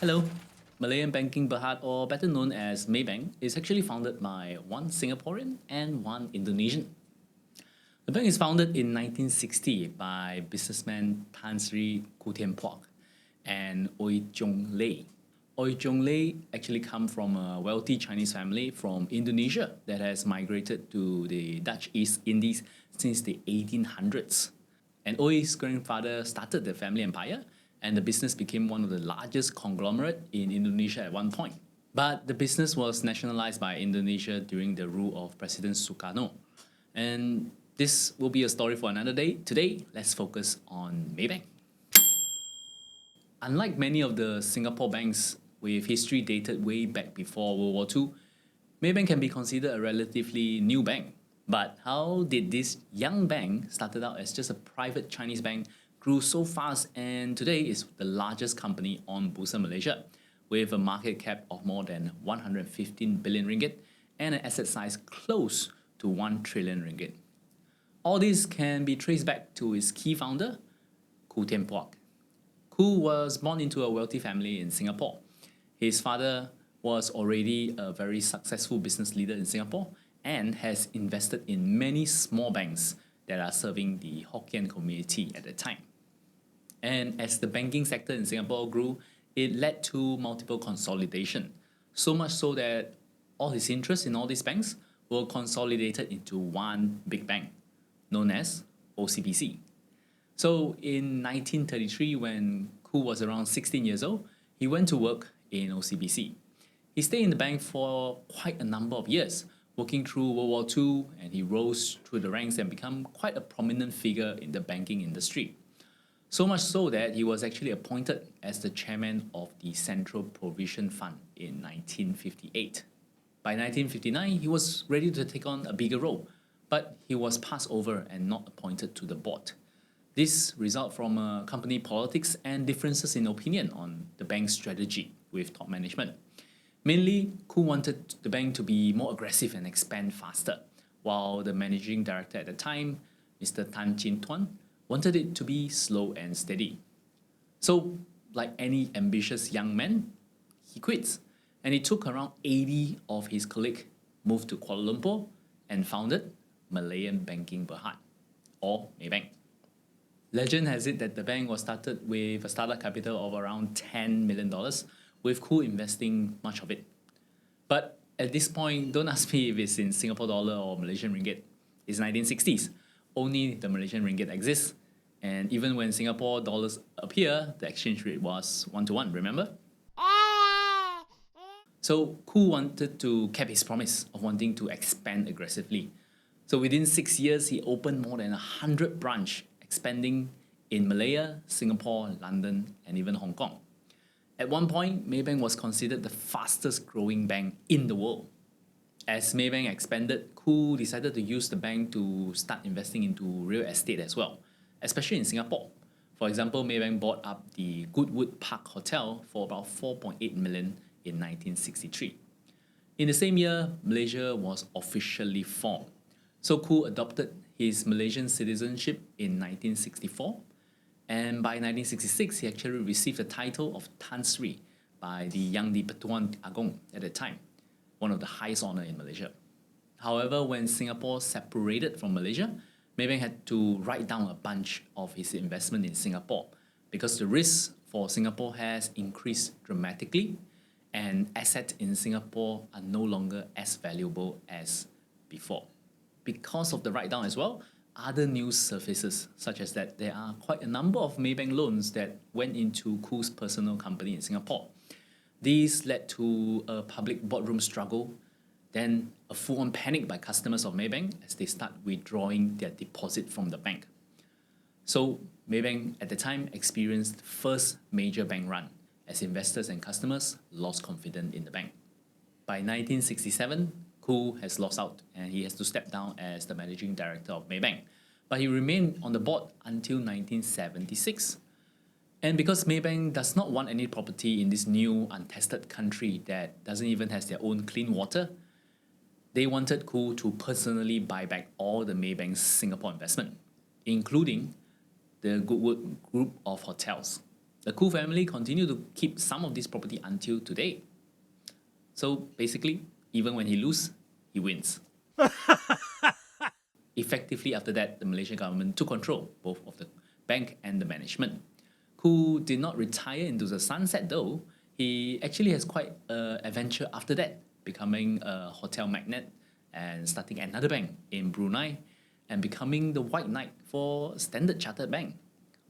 Hello. Malayan Banking Berhad, or better known as Maybank, is actually founded by one Singaporean and one Indonesian. The bank is founded in 1960 by businessman Tan Sri Kutian Puak and Oi Jong Lei. Oi Jong Lei actually come from a wealthy Chinese family from Indonesia that has migrated to the Dutch East Indies since the 1800s. And Oi's grandfather started the family empire, and the business became one of the largest conglomerate in Indonesia at one point. But the business was nationalized by Indonesia during the rule of President Sukarno. And this will be a story for another day. Today, let's focus on Maybank. Unlike many of the Singapore banks with history dated way back before World War II, Maybank can be considered a relatively new bank. But how did this young bank, started out as just a private Chinese bank, grew so fast and today is the largest company on Bursa Malaysia with a market cap of more than 115 billion ringgit and an asset size close to 1 trillion ringgit? All this can be traced back to its key founder, Koo Tian Puak. Koo was born into a wealthy family in Singapore. His father was already a very successful business leader in Singapore and has invested in many small banks that are serving the Hokkien community at the time. And as the banking sector in Singapore grew, it led to multiple consolidation, so much so that all his interests in all these banks were consolidated into one big bank, known as OCBC. So in 1933, when Koo was around 16 years old, he went to work in OCBC. He stayed in the bank for quite a number of years, working through World War II, and he rose through the ranks and became quite a prominent figure in the banking industry. So much so that he was actually appointed as the chairman of the Central Provision Fund in 1958. By 1959, he was ready to take on a bigger role, but he was passed over and not appointed to the board. This resulted from company politics and differences in opinion on the bank's strategy with top management. Mainly, Koo wanted the bank to be more aggressive and expand faster, while the managing director at the time, Mr. Tan Chin Tuan, wanted it to be slow and steady. So, like any ambitious young man, he quits, and he took around 80 of his colleagues, moved to Kuala Lumpur, and founded Malayan Banking Berhad, or Maybank. Legend has it that the bank was started with a startup capital of around $10 million, with Koo investing much of it. But at this point, don't ask me if it's in Singapore dollar or Malaysian ringgit. It's 1960s. Only the Malaysian ringgit exists. And even when Singapore dollars appear, the exchange rate was 1-to-1, remember? So Koo wanted to keep his promise of wanting to expand aggressively. So within 6 years, he opened more than 100 branches, expanding in Malaya, Singapore, London, and even Hong Kong. At one point, Maybank was considered the fastest growing bank in the world. As Maybank expanded, Koo decided to use the bank to start investing into real estate as well, especially in Singapore. For example, Maybank bought up the Goodwood Park Hotel for about 4.8 million in 1963. In the same year, Malaysia was officially formed. So Koo adopted his Malaysian citizenship in 1964, and by 1966, he actually received the title of Tan Sri by the Yang di-Pertuan Agong at the time, one of the highest honor in Malaysia. However, when Singapore separated from Malaysia, Maybank had to write down a bunch of his investment in Singapore because the risks for Singapore has increased dramatically and assets in Singapore are no longer as valuable as before. Because of the write-down as well, other news surfaces, such as that there are quite a number of Maybank loans that went into Koo's personal company in Singapore. These led to a public boardroom struggle, then a full-on panic by customers of Maybank as they start withdrawing their deposit from the bank. So Maybank at the time experienced the first major bank run as investors and customers lost confidence in the bank. By 1967, Koo has lost out and he has to step down as the managing director of Maybank. But he remained on the board until 1976. And because Maybank does not want any property in this new untested country that doesn't even have their own clean water, they wanted Koo to personally buy back all the Maybank's Singapore investment, including the Goodwood Group of hotels. The Koo family continue to keep some of this property until today. So basically, even when he loses, he wins. Effectively, after that, the Malaysian government took control both of the bank and the management. Koo did not retire into the sunset though. He actually has quite an adventure after that, becoming a hotel magnate and starting another bank in Brunei and becoming the white knight for Standard Chartered Bank.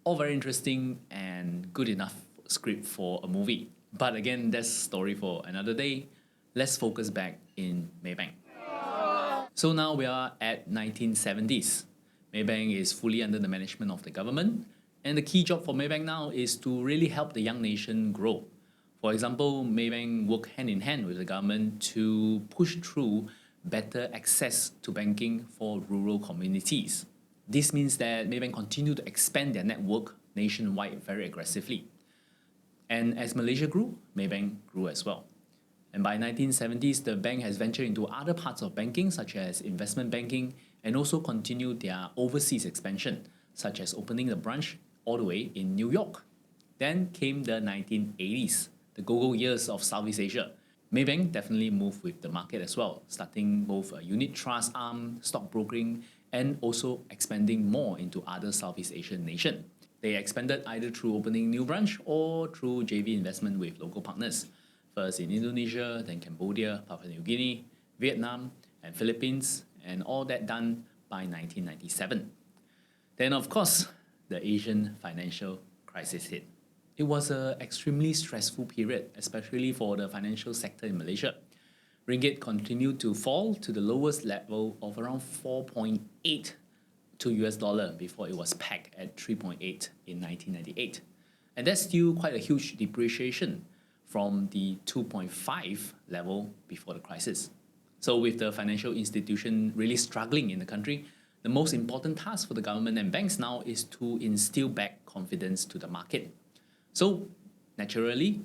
All very interesting and good enough script for a movie. But again, that's a story for another day. Let's focus back in Maybank. So now we are at 1970s. Maybank is fully under the management of the government, and the key job for Maybank now is to really help the young nation grow. For example, Maybank work hand in hand with the government to push through better access to banking for rural communities. This means that Maybank continue to expand their network nationwide very aggressively. And as Malaysia grew, Maybank grew as well. And by 1970s, the bank has ventured into other parts of banking, such as investment banking, and also continued their overseas expansion, such as opening a branch all the way in New York. Then came the 1980s, the go-go years of Southeast Asia. Maybank definitely moved with the market as well, starting both a unit trust arm, stock brokering, and also expanding more into other Southeast Asian nations. They expanded either through opening new branch or through JV investment with local partners. First in Indonesia, then Cambodia, Papua New Guinea, Vietnam, and Philippines, and all that done by 1997. Then, of course, the Asian financial crisis hit. It was an extremely stressful period, especially for the financial sector in Malaysia. Ringgit continued to fall to the lowest level of around 4.8 to US dollar before it was pegged at 3.8 in 1998. And that's still quite a huge depreciation from the 2.5 level before the crisis. So with the financial institution really struggling in the country, the most important task for the government and banks now is to instill back confidence to the market. So naturally,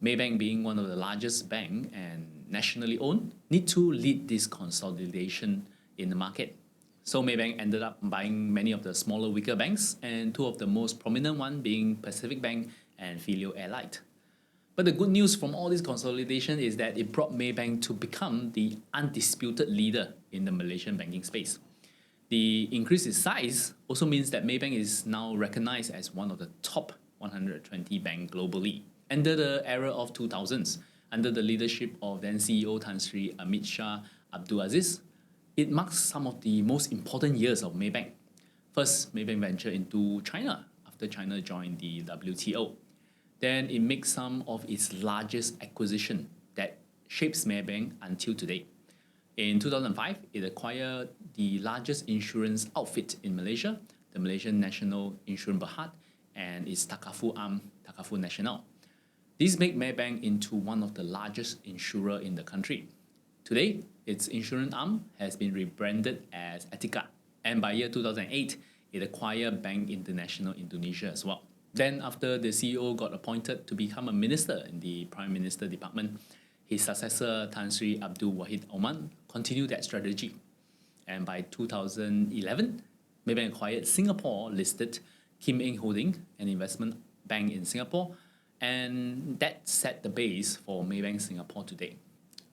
Maybank being one of the largest bank and nationally owned, need to lead this consolidation in the market. So Maybank ended up buying many of the smaller, weaker banks, and two of the most prominent one being Pacific Bank and Filio Airlight. But the good news from all this consolidation is that it brought Maybank to become the undisputed leader in the Malaysian banking space. The increase in size also means that Maybank is now recognized as one of the top 120 banks globally. Under the era of 2000s, under the leadership of then CEO Tan Sri Amit Shah Abdul Aziz, it marks some of the most important years of Maybank. First, Maybank ventured into China after China joined the WTO. Then it makes some of its largest acquisition that shapes Maybank until today. In 2005, it acquired the largest insurance outfit in Malaysia, the Malaysian National Insurance Berhad, and its Takaful arm, Takaful Nasional. This made Maybank into one of the largest insurer in the country. Today, its insurance arm has been rebranded as Etiqa, and by year 2008, it acquired Bank International Indonesia as well. Then after the CEO got appointed to become a minister in the Prime Minister Department, his successor Tan Sri Abdul Wahid Oman continued that strategy. And by 2011, Maybank acquired Singapore-listed Kim Eng Holding, an investment bank in Singapore, and that set the base for Maybank Singapore today.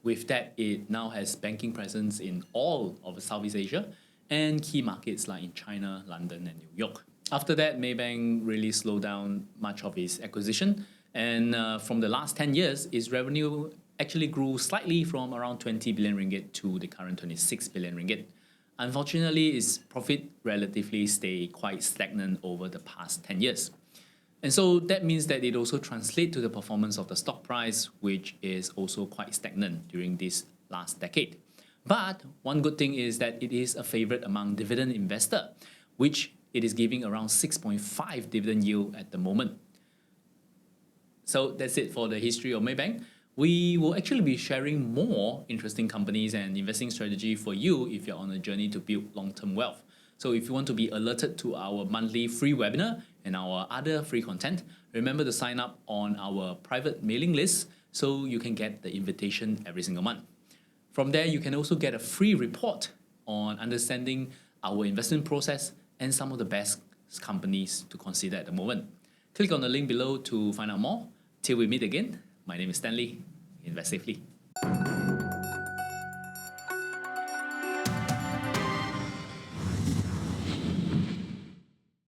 With that, it now has banking presence in all of Southeast Asia and key markets like in China, London, and New York. After that, Maybank really slowed down much of its acquisition, and from the last 10 years, its revenue actually grew slightly from around 20 billion ringgit to the current 26 billion ringgit. Unfortunately, its profit relatively stayed quite stagnant over the past 10 years. And so that means that it also translates to the performance of the stock price, which is also quite stagnant during this last decade. But one good thing is that it is a favorite among dividend investor, which it is giving around 6.5 dividend yield at the moment. So that's it for the history of Maybank. We will actually be sharing more interesting companies and investing strategy for you if you're on a journey to build long-term wealth. So if you want to be alerted to our monthly free webinar and our other free content, remember to sign up on our private mailing list so you can get the invitation every single month. From there, you can also get a free report on understanding our investment process and some of the best companies to consider at the moment. Click on the link below to find out more. Till we meet again, my name is Stanley. Invest safely.